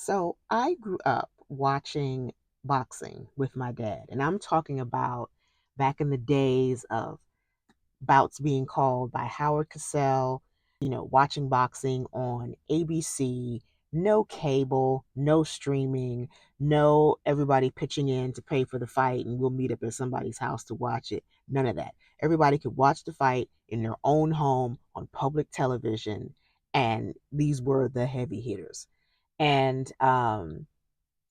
So I grew up watching boxing with my dad, and I'm talking about back in the days of bouts being called by Howard Cosell, watching boxing on ABC, no cable, no streaming, no everybody pitching in to pay for the fight and we'll meet up at somebody's house to watch it. None of that. Everybody could watch the fight in their own home on public television, and these were the heavy hitters. And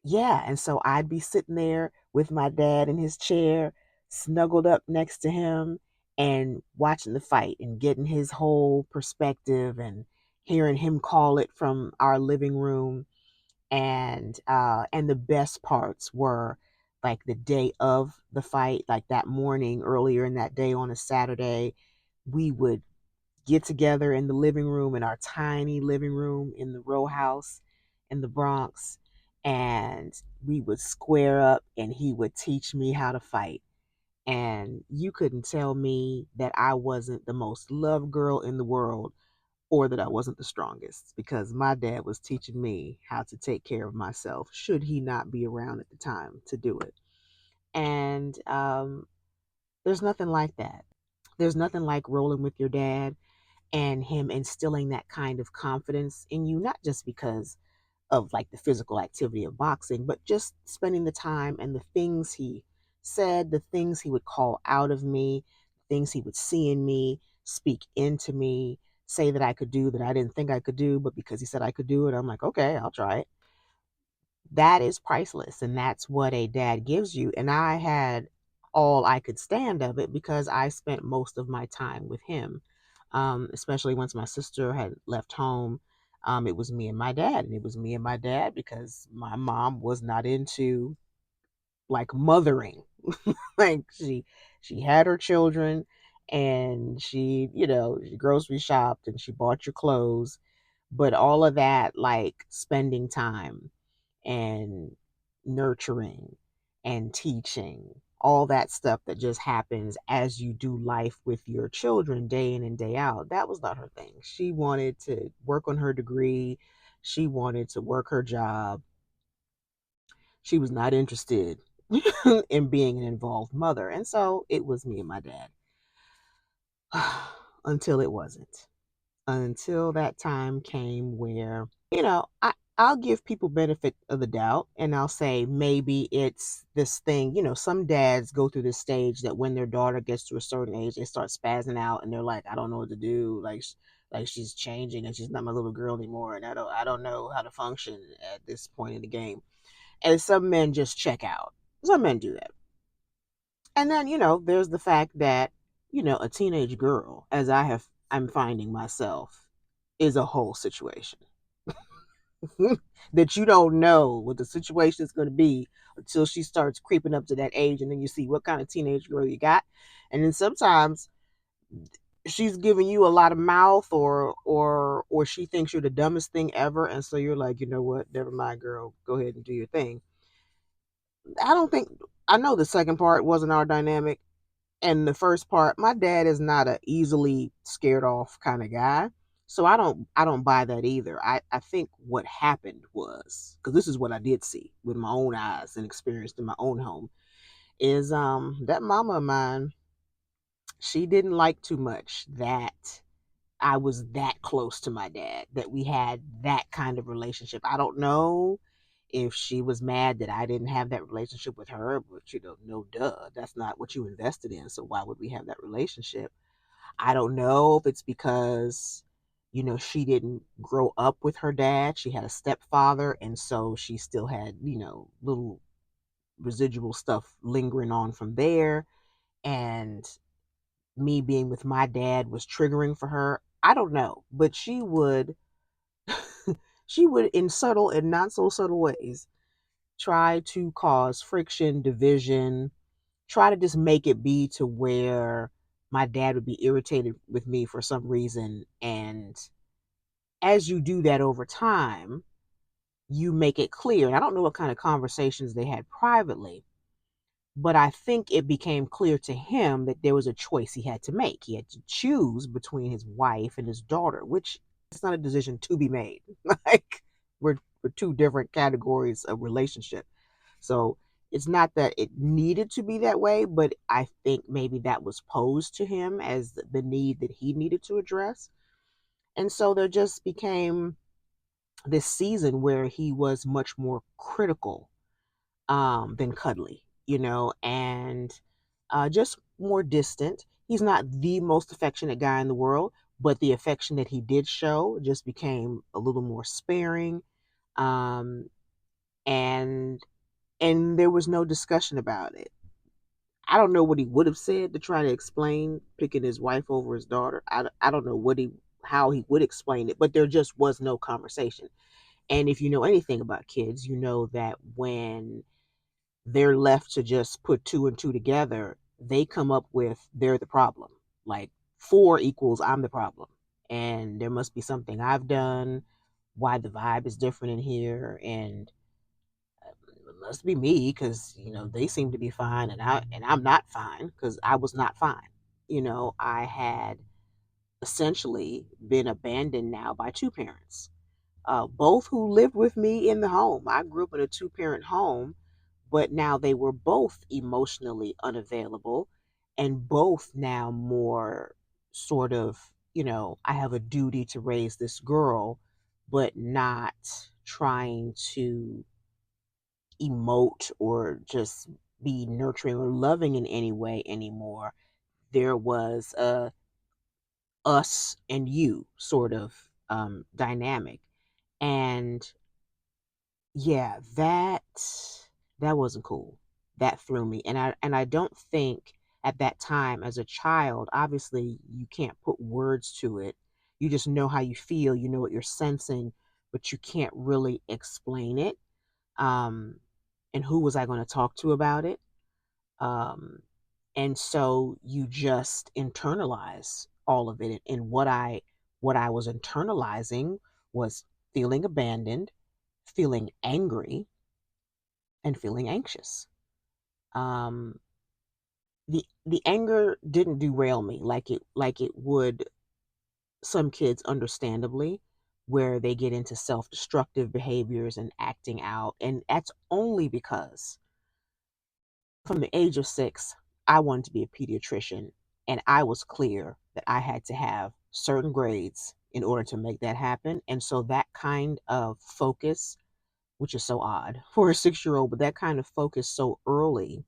yeah, and so I'd be sitting there with my dad in his chair, snuggled up next to him and watching the fight and getting his whole perspective and hearing him call it from our living room. And the best parts were like the day of the fight, like that morning earlier in that day on a Saturday, we would get together in the living room, in our tiny living room in the row house in the Bronx, and we would square up and he would teach me how to fight. And you couldn't tell me that I wasn't the most loved girl in the world or that I wasn't the strongest, because my dad was teaching me how to take care of myself should he not be around at the time to do it. And there's nothing like that. There's nothing like rolling with your dad and him instilling that kind of confidence in you, not just because of like the physical activity of boxing, but just spending the time and the things he said, the things he would call out of me, things he would see in me, speak into me, say that I could do that I didn't think I could do, but because he said I could do it, I'm like, okay, I'll try it. That is priceless, and that's what a dad gives you. And I had all I could stand of it because I spent most of my time with him. Especially once my sister had left home, it was me and my dad, and it was me and my dad because my mom was not into like mothering. Like she had her children, and she grocery shopped and she bought your clothes, but all of that, like spending time and nurturing and teaching, all that stuff that just happens as you do life with your children day in and day out, that was not her thing. She wanted to work on her degree, she wanted to work her job. She was not interested in being an involved mother. And so it was me and my dad. Until it wasn't. Until that time came where, I'll give people benefit of the doubt and I'll say maybe it's this thing. Some dads go through this stage that when their daughter gets to a certain age, they start spazzing out and they're like, I don't know what to do. Like she's changing and she's not my little girl anymore, and I don't know how to function at this point in the game. And some men just check out. Some men do that. And then, there's the fact that, a teenage girl, as I'm finding myself, is a whole situation. That you don't know what the situation is going to be until she starts creeping up to that age, and then you see what kind of teenage girl you got. And then sometimes she's giving you a lot of mouth, or she thinks you're the dumbest thing ever, and so you're like, you know what, never mind, girl, go ahead and do your thing. I don't think I know the second part wasn't our dynamic. And the first part, my dad is not a easily scared off kind of guy. So I don't buy that either. I think what happened was, because this is what I did see with my own eyes and experienced in my own home, is that mama of mine, she didn't like too much that I was that close to my dad, that we had that kind of relationship. I don't know if she was mad that I didn't have that relationship with her, but no duh. That's not what you invested in. So why would we have that relationship? I don't know if it's because, she didn't grow up with her dad. She had a stepfather, and so she still had, little residual stuff lingering on from there. And me being with my dad was triggering for her. I don't know, but she would in subtle and not so subtle ways try to cause friction, division, try to just make it be to where my dad would be irritated with me for some reason. And as you do that over time, you make it clear. And I don't know what kind of conversations they had privately, but I think it became clear to him that there was a choice he had to make. He had to choose between his wife and his daughter, which is not a decision to be made. Like we're for two different categories of relationship. So it's not that it needed to be that way, but I think maybe that was posed to him as the need that he needed to address. And so there just became this season where he was much more critical than cuddly, and just more distant. He's not the most affectionate guy in the world, but the affection that he did show just became a little more sparing. Um, and and there was no discussion about it. I don't know what he would have said to try to explain picking his wife over his daughter. I don't know how he would explain it, but there just was no conversation. And if you know anything about kids, you know that when they're left to just put two and two together, they come up with they're the problem. Like four equals I'm the problem. And there must be something I've done, why the vibe is different in here, and it must be me because they seem to be fine and I'm not fine because I was not fine. I had essentially been abandoned now by two parents, both who lived with me in the home. I grew up in a two-parent home, but now they were both emotionally unavailable and both now more sort of, I have a duty to raise this girl, but not trying to emote or just be nurturing or loving in any way anymore. There was a us and you sort of dynamic. And yeah, that wasn't cool. That threw me. And I don't think at that time as a child, obviously you can't put words to it. You just know how you feel, you know what you're sensing, but you can't really explain it. Um and who was I going to talk to about it? Um and so you just internalize all of it. And what I was internalizing was feeling abandoned, feeling angry, and feeling anxious. Um, the anger didn't derail me like it would some kids, understandably, where they get into self-destructive behaviors and acting out, and that's only because from the age of 6, I wanted to be a pediatrician, and I was clear that I had to have certain grades in order to make that happen, and so that kind of focus, which is so odd for a 6-year-old, but that kind of focus so early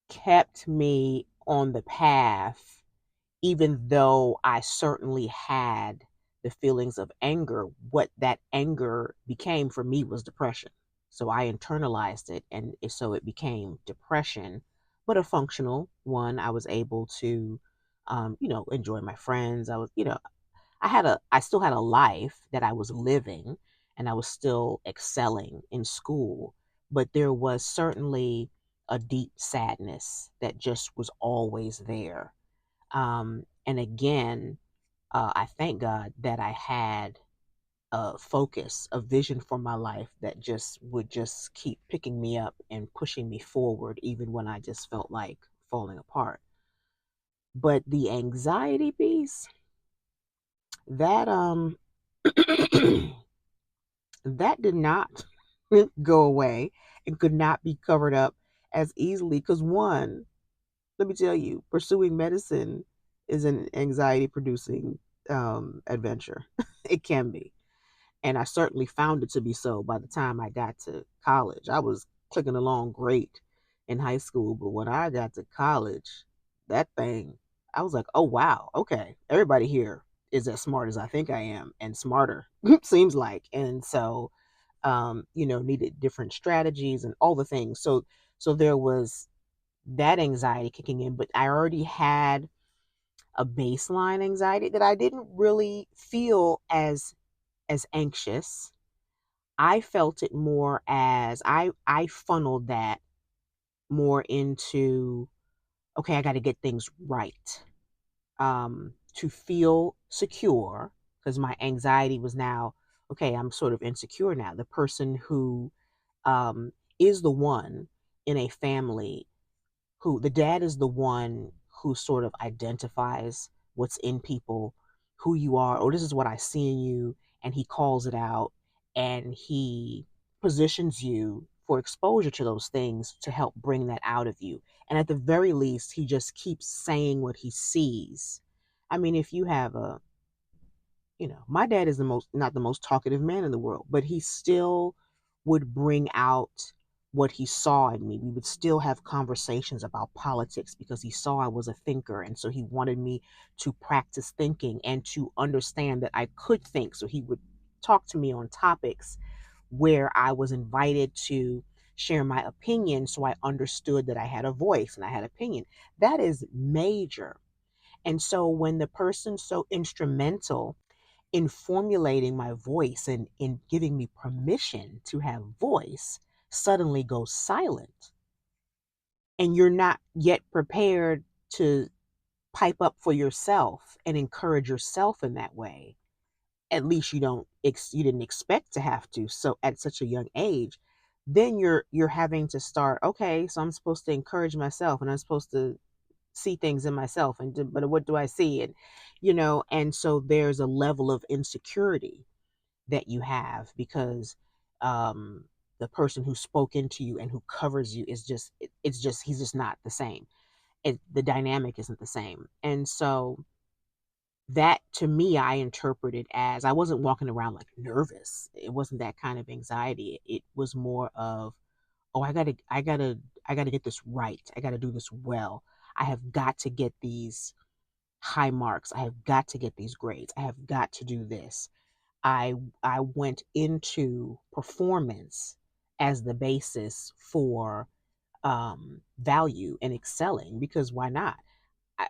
kept me on the path, even though I certainly had the feelings of anger. What that anger became for me was depression. So I internalized it, and so it became depression, but a functional one. I was able to, enjoy my friends. I still had a life that I was living, and I was still excelling in school, but there was certainly a deep sadness that just was always there. And again, I thank God that I had a focus, a vision for my life that just would just keep picking me up and pushing me forward, even when I just felt like falling apart. But the anxiety piece, that that did not go away and could not be covered up as easily because, one, let me tell you, pursuing medicine is an anxiety producing adventure. It can be. And I certainly found it to be so by the time I got to college. I was clicking along great in high school, but when I got to college, that thing, I was like, oh, wow, okay, everybody here is as smart as I think I am and smarter, seems like. And so, needed different strategies and all the things. So there was that anxiety kicking in, but I already had a baseline anxiety that I didn't really feel as anxious. I felt it more as I funneled that more into, okay, I got to get things right. To feel secure, because my anxiety was now, okay, I'm sort of insecure now. The person who um is the one in a family who the dad is the one who sort of identifies what's in people, who you are, or this is what I see in you, and he calls it out. and he positions you for exposure to those things to help bring that out of you. And at the very least, he just keeps saying what he sees. I mean, if you have a, my dad is the most, not the most talkative man in the world, but he still would bring out what he saw in me. We would still have conversations about politics because he saw I was a thinker. And so he wanted me to practice thinking and to understand that I could think. So he would talk to me on topics where I was invited to share my opinion. So I understood that I had a voice and I had opinion. That is major. And so when the person so instrumental in formulating my voice and in giving me permission to have voice suddenly goes silent, and you're not yet prepared to pipe up for yourself and encourage yourself in that way, at least you didn't expect to have to, so at such a young age, then you're having to start, okay, so I'm supposed to encourage myself and I'm supposed to see things in myself, but what do I see? And and so there's a level of insecurity that you have because um the person who spoke into you and who covers you is just it's just he's just not the same. The dynamic isn't the same. And so that, to me, I interpreted as, I wasn't walking around like nervous. It wasn't that kind of anxiety. It was more of, oh, I gotta get this right. I gotta do this well. I have got to get these high marks. I have got to get these grades. I have got to do this. I went into performance as the basis for value and excelling, because why not? I,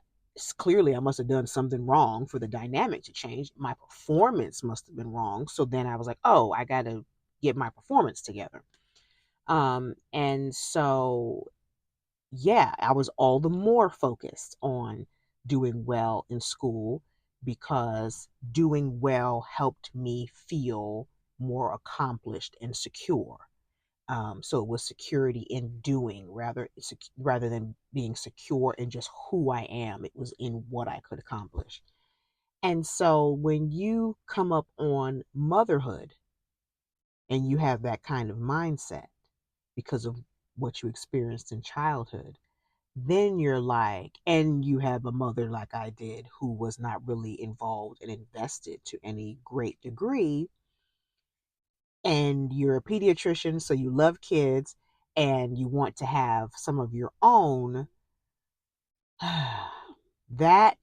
Clearly, I must have done something wrong for the dynamic to change. My performance must have been wrong. So then I was like, oh, I got to get my performance together. And so, yeah, I was all the more focused on doing well in school because doing well helped me feel more accomplished and secure. So it was security in doing rather than being secure in just who I am. It was in what I could accomplish. And so when you come up on motherhood and you have that kind of mindset because of what you experienced in childhood, then you're like, and you have a mother like I did who was not really involved and invested to any great degree, and you're a pediatrician, so you love kids and you want to have some of your own, that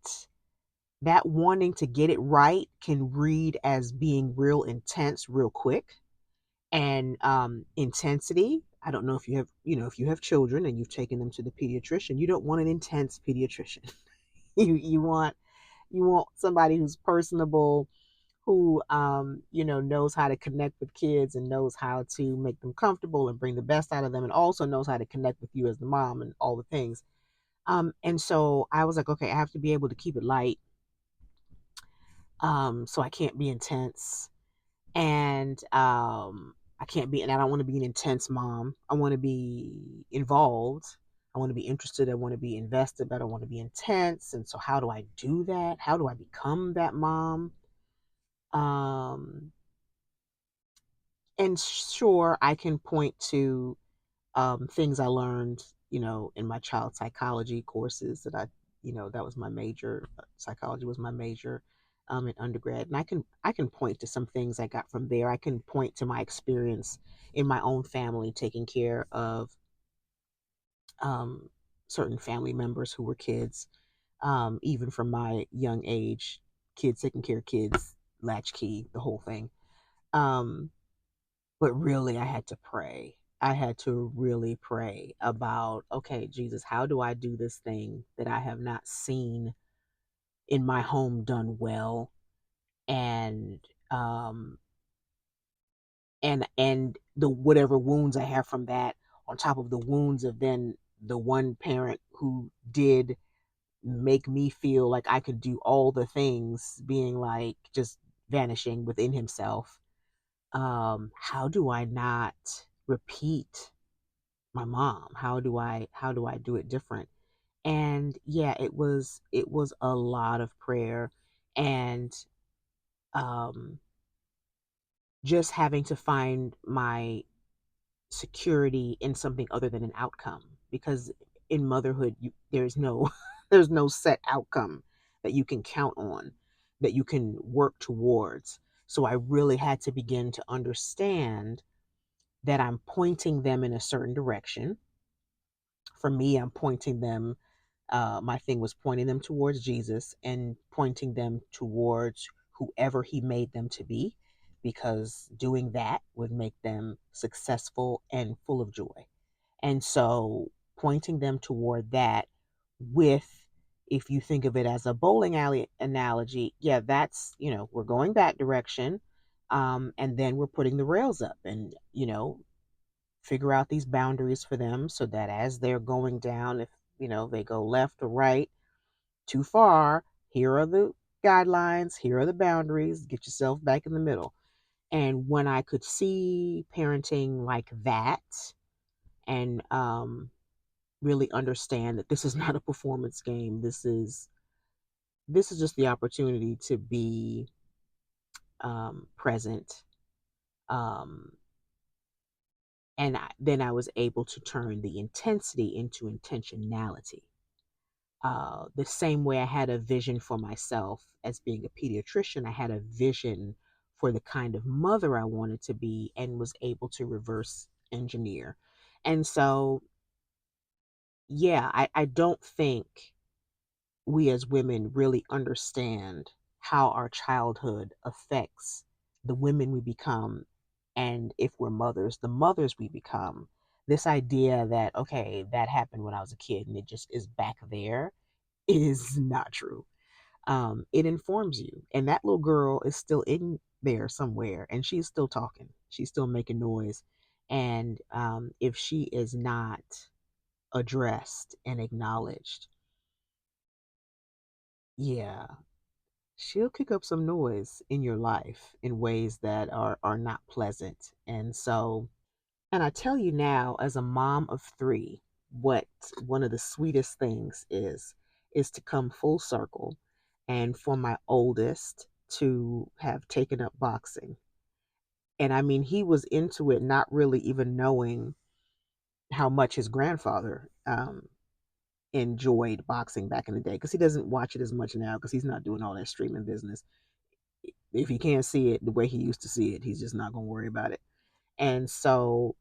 that wanting to get it right can read as being real intense real quick. And intensity, I don't know if you have, if you have children and you've taken them to the pediatrician, you don't want an intense pediatrician. You want somebody who's personable, who knows how to connect with kids and knows how to make them comfortable and bring the best out of them, and also knows how to connect with you as the mom and all the things. And so I was like, okay, I have to be able to keep it light. So I can't be intense, and I can't be, and I don't want to be an intense mom. I want to be involved. I want to be interested. I want to be invested, but I don't want to be intense. And so how do I do that? How do I become that mom? Um, and sure, I can point to things I learned, in my child psychology courses that that was my major. Psychology was my major in undergrad, and I can point to some things I got from there. I can point to my experience in my own family taking care of um, certain family members who were kids, even from my young age, kids taking care of kids, latchkey, the whole thing. Um, but really, I had to pray. I had to really pray about, okay, Jesus, how do I do this thing that I have not seen in my home done well? And the whatever wounds I have from that, on top of the wounds of then the one parent who did make me feel like I could do all the things, being like just vanishing within himself. How do I not repeat my mom? How do I do it different? And yeah, it was a lot of prayer, and um just having to find my security in something other than an outcome, because in motherhood there's no there's no set outcome that you can count on, that you can work towards. So I really had to begin to understand that I'm pointing them in a certain direction. For me, I'm pointing them, my thing was pointing them towards Jesus and pointing them towards whoever he made them to be, because doing that would make them successful and full of joy. And so pointing them toward that with, if you think of it as a bowling alley analogy, yeah, that's, we're going that direction. And then we're putting the rails up and, figure out these boundaries for them so that as they're going down, if, they go left or right too far, here are the guidelines, here are the boundaries, get yourself back in the middle. And when I could see parenting like that, and really understand that this is not a performance game. This is just the opportunity to be present. Um, then I was able to turn the intensity into intentionality. The same way I had a vision for myself as being a pediatrician, I had a vision for the kind of mother I wanted to be and was able to reverse engineer. And so, yeah, I don't think we as women really understand how our childhood affects the women we become. And if we're mothers, the mothers we become. This idea that, okay, that happened when I was a kid and it just is back there is not true. It informs you. And that little girl is still in there somewhere and she's still talking, she's still making noise. And if she is not addressed and acknowledged, yeah, she'll kick up some noise in your life in ways that are not pleasant. And so, and I tell you now, as a mom of three, what one of the sweetest things is to come full circle and for my oldest to have taken up boxing. And I mean, he was into it not really even knowing how much his grandfather enjoyed boxing back in the day, because he doesn't watch it as much now because he's not doing all that streaming business. If he can't see it the way he used to see it, he's just not going to worry about it. And so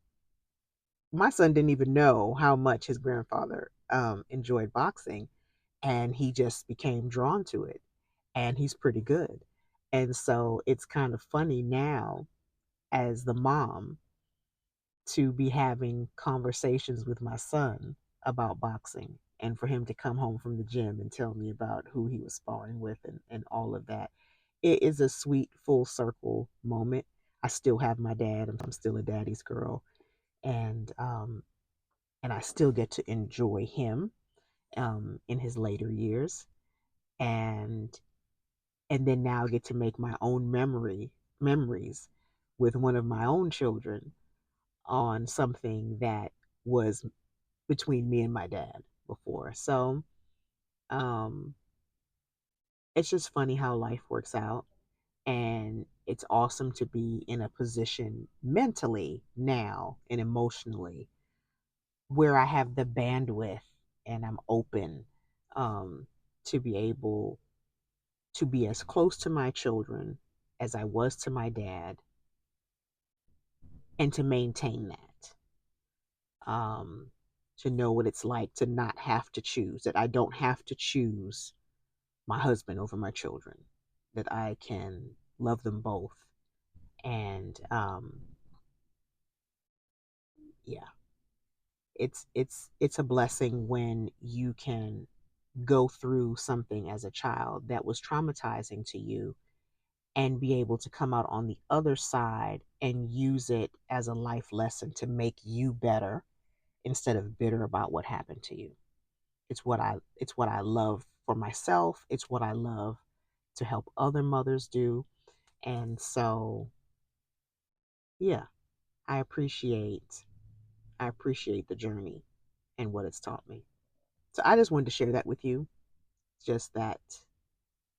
my son didn't even know how much his grandfather enjoyed boxing, and he just became drawn to it, and he's pretty good. And so it's kind of funny now as the mom to be having conversations with my son about boxing, and for him to come home from the gym and tell me about who he was sparring with and all of that. It is a sweet full circle moment. I still have my dad. I'm still a daddy's girl, and I still get to enjoy him in his later years, and then now I get to make my own memories with one of my own children on something that was between me and my dad before. So um, it's just funny how life works out. And it's awesome to be in a position mentally now and emotionally where I have the bandwidth and I'm open um, to be able to be as close to my children as I was to my dad, and to maintain that. Um, to know what it's like to not have to choose, that I don't have to choose my husband over my children, that I can love them both. And yeah, it's a blessing when you can go through something as a child that was traumatizing to you and be able to come out on the other side and use it as a life lesson to make you better instead of bitter about what happened to you. It's what I love for myself. It's what I love to help other mothers do. And so, yeah, I appreciate I appreciate the journey and what it's taught me. So I just wanted to share that with you. Just that,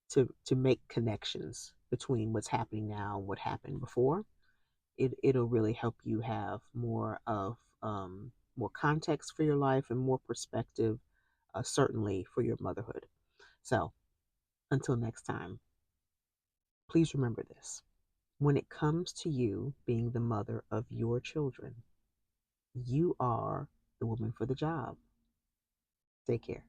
to make connections between what's happening now and what happened before. it'll really help you have more of more context for your life and more perspective, certainly for your motherhood. So until next time, please remember this: when it comes to you being the mother of your children, you are the woman for the job. Take care.